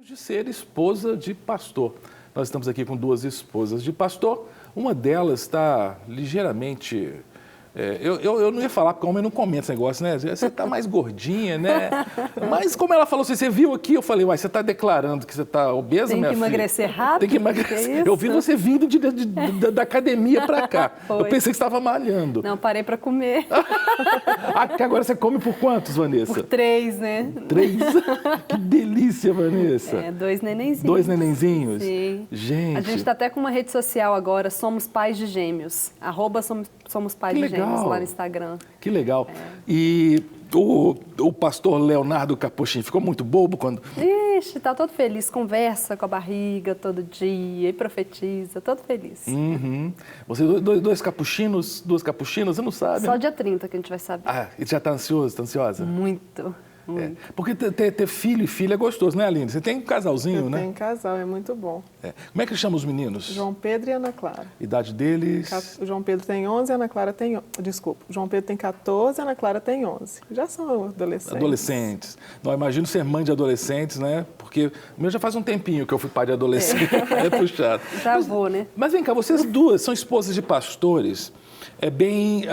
De ser esposa de pastor. Nós estamos aqui com duas esposas de pastor. Uma delas está ligeiramente... Eu não ia falar porque o homem não comenta esse negócio, né? Você está mais gordinha, né? Mas como ela falou assim, você viu aqui, eu falei, uai, você está declarando que você está obesa, minha filha? Tem que emagrecer rápido? Tem que emagrecer. Eu vi você vindo da academia para cá. Foi. Eu pensei que você estava malhando. Não, parei para comer. Porque agora você come por quantos, Vanessa? Por 3, né? 3? Que delícia, Vanessa. 2 nenenzinhos. 2 nenenzinhos? Sim. Gente. A gente está até com uma rede social agora, Somos Pais de Gêmeos. @somos Pais de Gêmeos lá no Instagram. Que legal. E o pastor Leonardo Capuchin ficou muito bobo quando... Ixi, tá todo feliz, conversa com a barriga todo dia e profetiza, todo feliz. Uhum. Você, duas capuchinas, você não sabe? Só né? dia 30 que a gente vai saber. Ah, e já tá ansioso, tá ansiosa? Muito. Porque ter filho e filha é gostoso, né, Aline? Você tem um casalzinho, né? Tem casal, é muito bom. Como é que chama os meninos? João Pedro e Ana Clara. Idade deles? O João Pedro tem 11, a Ana Clara tem... Desculpa, o João Pedro tem 14, a Ana Clara tem 11. Já são adolescentes. Adolescentes. Não, imagino ser mãe de adolescentes, né? Porque o meu já faz um tempinho que eu fui pai de adolescente. É puxado. Já vou, né? Mas vem cá, vocês duas são esposas de pastores, bem,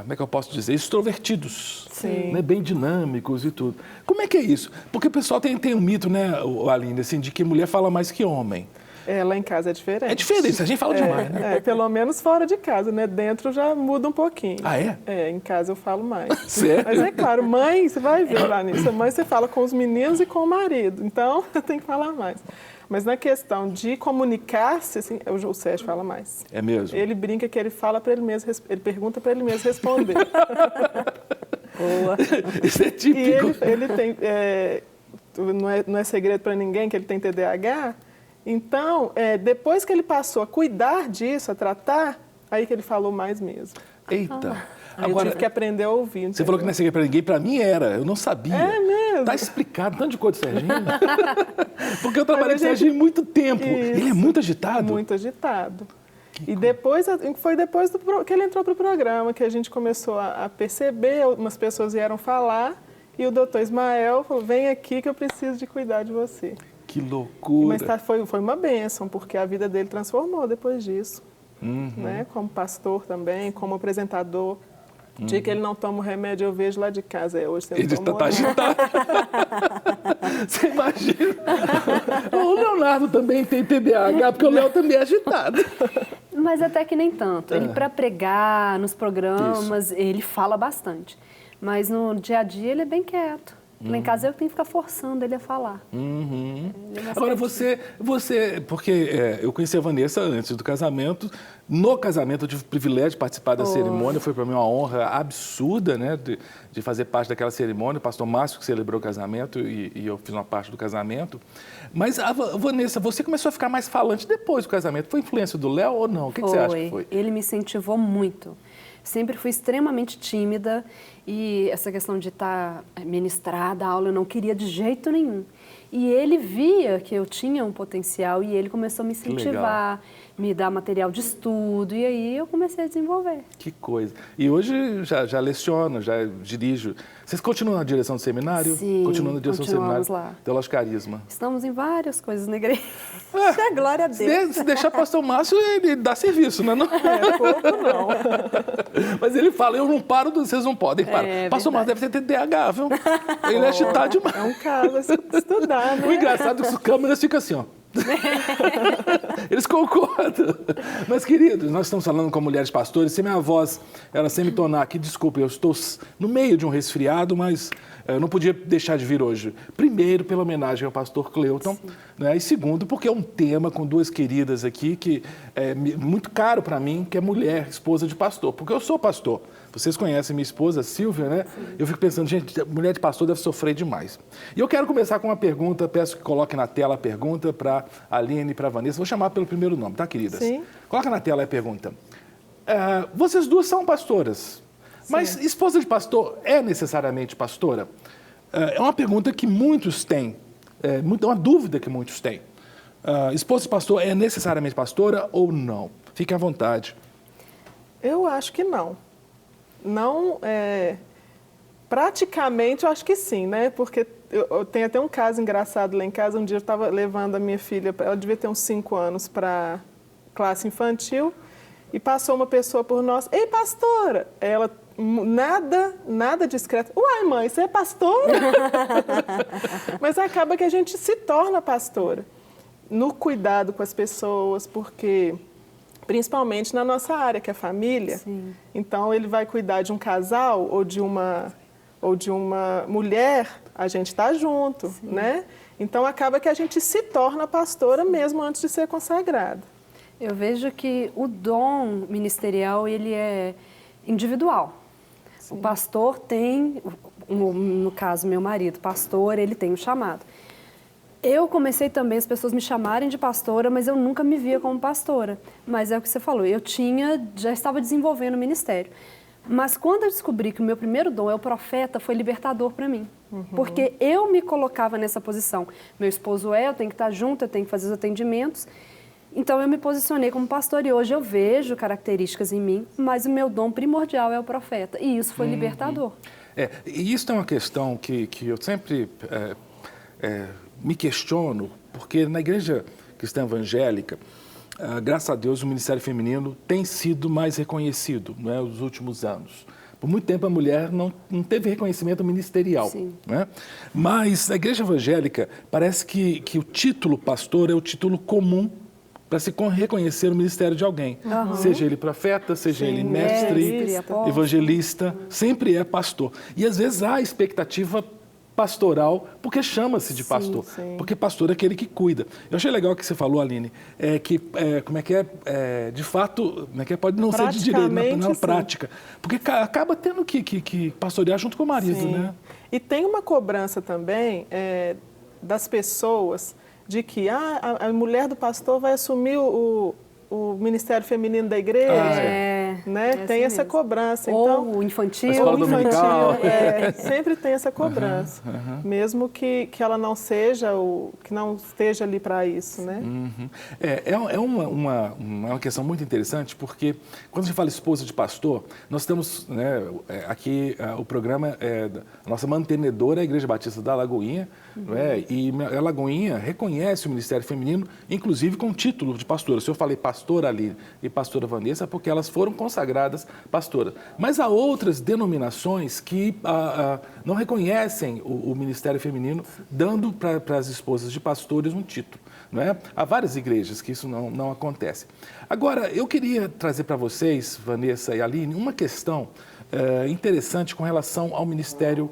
como é que eu posso dizer, extrovertidos. Sim. Né? Bem dinâmicos e tudo. Como é que é isso? Porque o pessoal tem um mito, né, Aline, assim, de que mulher fala mais que homem. Lá em casa é diferente. É diferente, a gente fala demais, né? Pelo menos fora de casa, né? Dentro já muda um pouquinho. Ah, é? Em casa eu falo mais. Sério? Mas é claro, mãe, você vai ver lá nisso. Mãe, você fala com os meninos e com o marido. Então, tem que falar mais. Mas na questão de comunicar-se, assim, o Sérgio fala mais. É mesmo? Ele brinca que ele fala para ele mesmo, ele pergunta para ele mesmo responder. Boa. Isso é típico. E ele tem, não é segredo para ninguém que ele tem TDAH. Então, depois que ele passou a cuidar disso, a tratar, aí que ele falou mais mesmo. Eita. Aí eu tive que aprender a ouvir. Você falou que não é segredo para ninguém, para mim era, eu não sabia. É mesmo? Tá explicado, tanto de coisa do Serginho. Porque eu trabalhei com o Serginho há muito tempo. Isso. Ele é muito agitado? Muito agitado. E depois, foi depois que ele entrou para o programa que a gente começou a perceber, umas pessoas vieram falar, e o doutor Ismael falou, vem aqui que eu preciso de cuidar de você. Que loucura. Mas foi uma bênção, porque a vida dele transformou depois disso. Uhum. Né? Como pastor também, como apresentador. O dia que ele não toma o remédio, eu vejo lá de casa. Hoje você não Ele tomou, está agitado. Você imagina? O Leonardo também tem TDAH, porque o Léo também é agitado. Mas até que nem tanto. Ele, para pregar nos programas, ele fala bastante. Mas no dia a dia ele é bem quieto. Lá em casa eu tenho que ficar forçando ele a falar. Uhum. Agora você, porque eu conheci a Vanessa antes do casamento. No casamento eu tive o privilégio de participar da cerimônia. Foi para mim uma honra absurda, né, de fazer parte daquela cerimônia. O pastor Márcio que celebrou o casamento e eu fiz uma parte do casamento. Mas, Vanessa, você começou a ficar mais falante depois do casamento. Foi influência do Léo ou não? O que você acha que foi? Ele me incentivou muito. Sempre fui extremamente tímida e essa questão de estar ministrada, a aula, eu não queria de jeito nenhum. E ele via que eu tinha um potencial e ele começou a me incentivar, me dar material de estudo e aí eu comecei a desenvolver. Que coisa. E hoje já leciono, já dirijo. Vocês continuam na direção do seminário? Sim, continuam na direção do seminário? lá. Teológico Carisma. Estamos em várias coisas na igreja. Glória a Deus. Se deixar o pastor Márcio, ele dá serviço, né? Não pouco não. Mas ele fala, eu não paro, vocês não podem parar. Pastor Márcio deve ter TDAH, viu? Ele é agitado demais. É um caso a estudar, né? O engraçado é que as câmeras ficam assim, ó. Eles concordam. Mas, queridos, nós estamos falando com mulheres pastores. Se minha voz, ela sempre tornar aqui, desculpa, eu estou no meio de um resfriado, mas eu não podia deixar de vir hoje. Primeiro, pela homenagem ao pastor Cleuton, né? E segundo, porque é um tema com duas queridas aqui que é muito caro para mim, que é mulher, esposa de pastor, porque eu sou pastor. Vocês conhecem minha esposa, Silvia, né? Sim. Eu fico pensando, gente, mulher de pastor deve sofrer demais. E eu quero começar com uma pergunta, peço que coloque na tela a pergunta para a Aline e para a Vanessa. Vou chamar pelo primeiro nome, tá, queridas? Sim. Coloca na tela a pergunta. Vocês duas são pastoras, mas esposa de pastor é necessariamente pastora? É uma pergunta que muitos têm, é uma dúvida que muitos têm. Esposa de pastor é necessariamente pastora ou não? Fique à vontade. Eu acho que não. Não, praticamente eu acho que sim, né? Porque eu tenho até um caso engraçado lá em casa. Um dia eu estava levando a minha filha, ela devia ter uns 5 anos, para classe infantil, e passou uma pessoa por nós. Ei, pastora! Ela, nada discreta. Uai, mãe, você é pastora? Mas acaba que a gente se torna pastora. No cuidado com as pessoas, porque... principalmente na nossa área, que é família. Sim. Então, ele vai cuidar de um casal ou de uma mulher, a gente está junto, Sim. né? Então, acaba que a gente se torna pastora mesmo antes de ser consagrada. Eu vejo que o dom ministerial, ele é individual. Sim. O pastor tem, no caso, meu marido, pastor, ele tem um chamado. Eu comecei também, as pessoas me chamarem de pastora, mas eu nunca me via como pastora. Mas é o que você falou, já estava desenvolvendo o ministério. Mas quando eu descobri que o meu primeiro dom é o profeta, foi libertador para mim. Porque eu me colocava nessa posição. Meu esposo eu tenho que estar junto, eu tenho que fazer os atendimentos. Então eu me posicionei como pastora e hoje eu vejo características em mim, mas o meu dom primordial é o profeta. E isso foi libertador. E isso é uma questão que eu sempre... me questiono, porque na igreja cristã evangélica, graças a Deus, o ministério feminino tem sido mais reconhecido, né, nos últimos anos. Por muito tempo a mulher não teve reconhecimento ministerial. Né? Mas na igreja evangélica parece que o título pastor é o título comum para se reconhecer o ministério de alguém. Seja ele profeta, seja ele mestre, evangelista, sempre é pastor. E às vezes há expectativa pastoral, porque chama-se de pastor, porque pastor é aquele que cuida. Eu achei legal o que você falou, Aline, de fato, pode não ser de direito, na prática, porque acaba tendo que pastorear junto com o marido, né? E tem uma cobrança também das pessoas de que a mulher do pastor vai assumir o ministério feminino da igreja, né? Tem essa cobrança. Então, ou o infantil. Sempre tem essa cobrança, mesmo que ela não seja, que não esteja ali para isso, né? É uma questão muito interessante, porque quando a gente fala esposa de pastor, nós temos, né, aqui o programa, a nossa mantenedora é a Igreja Batista da Lagoinha, né, e a Lagoinha reconhece o ministério feminino, inclusive com título de pastora. Se eu falei pastora Aline e pastora Vanessa, é porque elas foram consagradas pastoras. Mas há outras denominações que não reconhecem o ministério feminino, dando para as esposas de pastores um título. Não é? Há várias igrejas que isso não acontece. Agora, eu queria trazer para vocês, Vanessa e Aline, uma questão interessante com relação ao ministério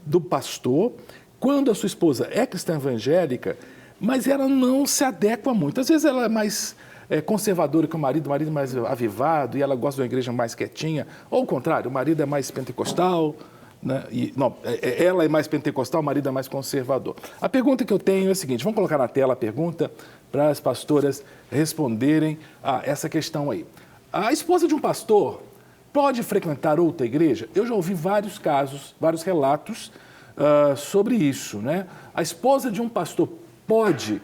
do pastor, quando a sua esposa é cristã evangélica, mas ela não se adequa muito. Às vezes ela é mais conservadora que o marido é mais avivado e ela gosta de uma igreja mais quietinha, ou o contrário, o marido é mais pentecostal, né? Ela é mais pentecostal, o marido é mais conservador. A pergunta que eu tenho é a seguinte, vamos colocar na tela a pergunta para as pastoras responderem a essa questão aí. A esposa de um pastor pode frequentar outra igreja? Eu já ouvi vários casos, vários relatos sobre isso, né? A esposa de um pastor pode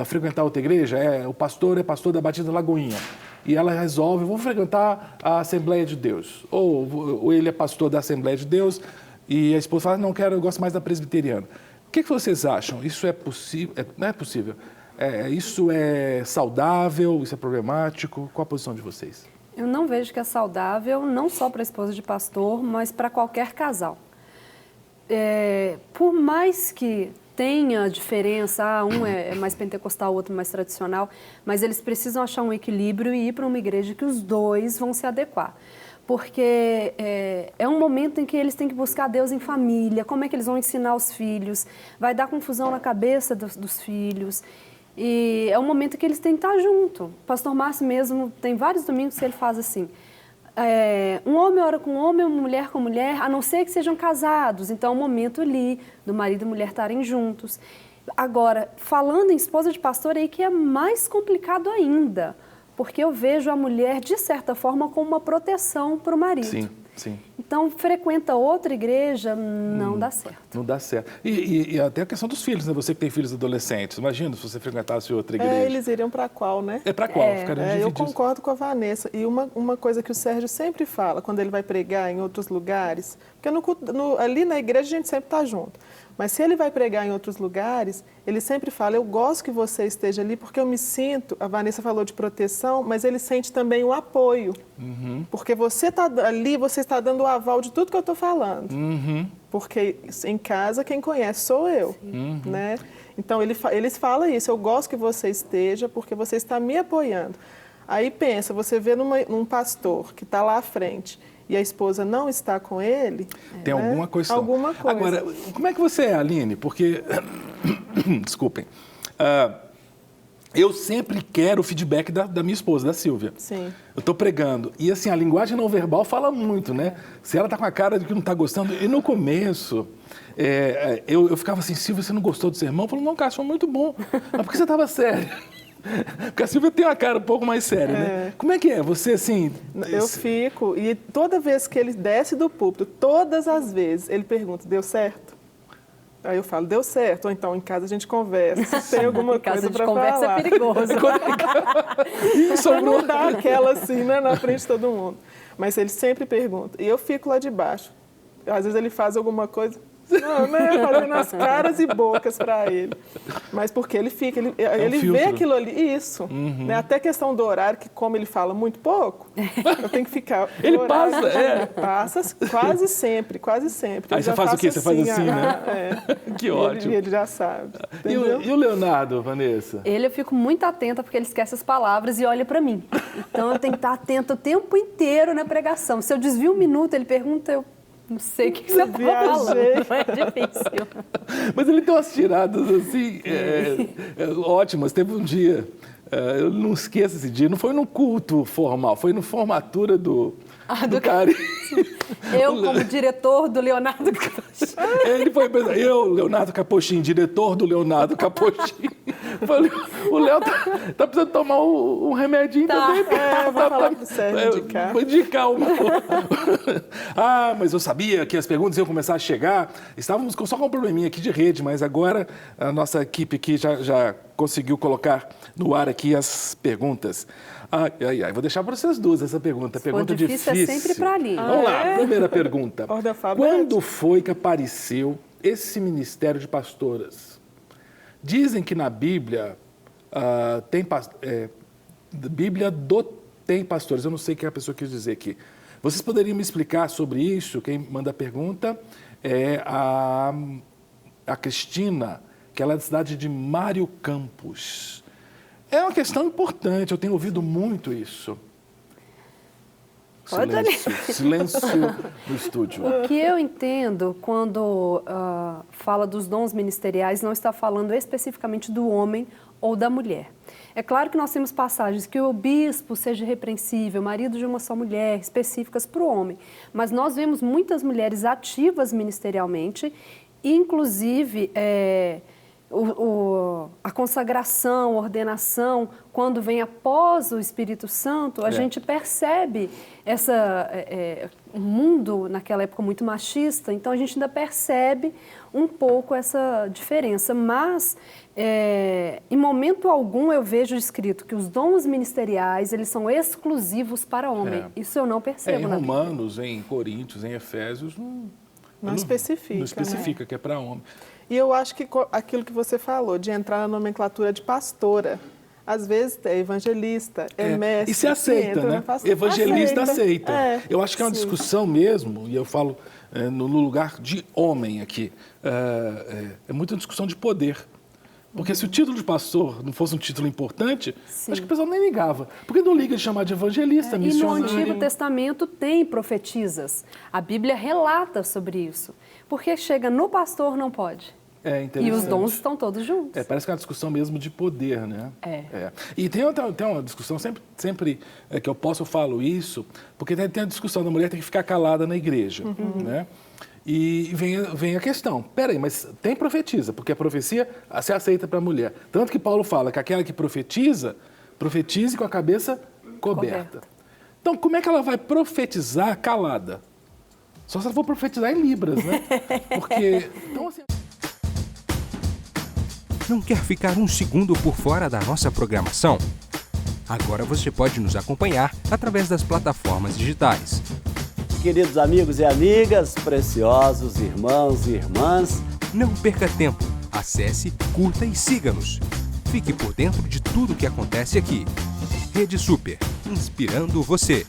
frequentar outra igreja? O pastor é pastor da Batista Lagoinha e ela resolve, vou frequentar a Assembleia de Deus. Ou ele é pastor da Assembleia de Deus e a esposa fala, não quero, eu gosto mais da presbiteriana. O que vocês acham? Isso é possível? Não é possível? Isso é saudável? Isso é problemático? Qual a posição de vocês? Eu não vejo que é saudável, não só para a esposa de pastor, mas para qualquer casal. Por mais que tenha diferença, um é mais pentecostal, o outro mais tradicional, mas eles precisam achar um equilíbrio e ir para uma igreja que os dois vão se adequar. Porque é um momento em que eles têm que buscar Deus em família, como é que eles vão ensinar os filhos, vai dar confusão na cabeça dos filhos. E é um momento que eles têm que estar junto. O pastor Márcio mesmo, tem vários domingos que ele faz assim, um homem ora com homem, uma mulher com mulher, a não ser que sejam casados. Então, é um momento ali do marido e mulher estarem juntos. Agora, falando em esposa de pastor, aí que é mais complicado ainda, porque eu vejo a mulher, de certa forma, como uma proteção para o marido. Sim. Então, frequenta outra igreja, não dá certo. Não dá certo. E até a questão dos filhos, né? Você que tem filhos adolescentes, imagina se você frequentasse outra igreja. Eles iriam para qual, né? Para qual? Ficariam Eu divididos. concordo com a Vanessa. E uma coisa que o Sérgio sempre fala, quando ele vai pregar em outros lugares, porque ali na igreja a gente sempre está junto, mas se ele vai pregar em outros lugares, ele sempre fala, eu gosto que você esteja ali, porque eu me sinto, a Vanessa falou de proteção, mas ele sente também o apoio. Porque você está ali, você está dando o aval de tudo que eu estou falando. Porque em casa quem conhece sou eu, né? Então eles falam isso, eu gosto que você esteja, porque você está me apoiando. Aí pensa, você vê num pastor que está lá à frente, e a esposa não está com ele... Tem alguma questão. Alguma coisa. Agora, como é que você é, Aline? Porque, desculpem, eu sempre quero o feedback da minha esposa, da Silvia. Sim. Eu estou pregando. E assim, a linguagem não verbal fala muito, né? Se ela está com a cara de que não está gostando. E no começo, eu ficava assim, Silvia, você não gostou do sermão? Eu falei, não, Cássio, foi muito bom. Mas por que você estava sério? Porque a Silvia tem uma cara um pouco mais séria, né? Como é que é? Você, assim... Eu fico, e toda vez que ele desce do púlpito, todas as vezes, ele pergunta, deu certo? Aí eu falo, deu certo. Ou então, em casa a gente conversa, se tem alguma coisa para falar. Em casa a gente conversa é perigoso. Pra não dar aquela assim, né, na frente de todo mundo. Mas ele sempre pergunta. E eu fico lá de baixo. Às vezes ele faz alguma coisa... Não, né? Fazendo as caras e bocas para ele. Mas porque ele fica, ele vê aquilo ali, isso. Né? Até questão do horário, que como ele fala muito pouco, eu tenho que ficar... Ele horário, passa quase sempre, quase sempre. Aí você faz o quê? Você faz assim, né? Que ótimo. Ele já sabe. E o Leonardo, Vanessa? Eu fico muito atenta porque ele esquece as palavras e olha para mim. Então eu tenho que estar atenta o tempo inteiro na pregação. Se eu desvio um minuto, ele pergunta, eu... Não sei o que você está falando, é difícil. Mas ele tem umas tiradas assim, ótimas. Teve um dia, eu não esqueço esse dia, não foi no culto formal, foi no formatura do Cari. Eu, como diretor do Leonardo Capochim. Ele foi pensar, Leonardo Capochim, diretor do Leonardo Capochim. Falei, o Léo tá precisando tomar um remedinho também. Vou falar pro Sérgio indicar. Vou indicar uma. Mas eu sabia que as perguntas iam começar a chegar. Estávamos só com um probleminha aqui de rede, mas agora a nossa equipe aqui já conseguiu colocar no ar aqui as perguntas. Vou deixar para vocês duas essa pergunta. Pergunta difícil. É sempre para ali. Vamos lá, primeira pergunta. Ordem Quando foi que apareceu esse ministério de pastoras? Dizem que na Bíblia Bíblia tem pastores. Eu não sei o que a pessoa quis dizer aqui. Vocês poderiam me explicar sobre isso? Quem manda a pergunta é a Cristina, que ela é da cidade de Mário Campos. É uma questão importante, eu tenho ouvido muito isso. Silêncio no estúdio. O que eu entendo quando fala dos dons ministeriais, não está falando especificamente do homem ou da mulher. É claro que nós temos passagens que o bispo seja repreensível, marido de uma só mulher, específicas para o homem. Mas nós vemos muitas mulheres ativas ministerialmente, inclusive... a consagração, a ordenação, quando vem após o Espírito Santo, a gente percebe o mundo naquela época muito machista, então a gente ainda percebe um pouco essa diferença. Mas, em momento algum, eu vejo escrito que os dons ministeriais, eles são exclusivos para homem. Isso eu não percebo. Em Romanos, em Coríntios, em Efésios, não especifica. Não especifica, né? Que é para homem. E eu acho que aquilo que você falou, de entrar na nomenclatura de pastora, às vezes é evangelista, mestre. E se aceita, né? Evangelista aceita. Eu acho que é uma discussão mesmo, e eu falo no lugar de homem aqui, é muita discussão de poder. Porque se o título de pastor não fosse um título importante, acho que o pessoal nem ligava. Porque não liga de chamar de evangelista, missionário. E no Antigo Testamento tem profetisas. A Bíblia relata sobre isso. Porque chega no pastor, não pode. E os dons estão todos juntos. Parece que é uma discussão mesmo de poder, né? E tem uma discussão, sempre que eu posso, eu falo isso, porque tem a discussão da mulher ter que ficar calada na igreja, né? E vem a questão, peraí, mas tem profetisa, porque a profecia se aceita para a mulher. Tanto que Paulo fala que aquela que profetize com a cabeça coberta. Então, como é que ela vai profetizar calada? Só se ela for profetizar em Libras, né? Porque... Então, assim... Não quer ficar um segundo por fora da nossa programação? Agora você pode nos acompanhar através das plataformas digitais. Queridos amigos e amigas, preciosos irmãos e irmãs, não perca tempo. Acesse, curta e siga-nos. Fique por dentro de tudo o que acontece aqui. Rede Super, inspirando você.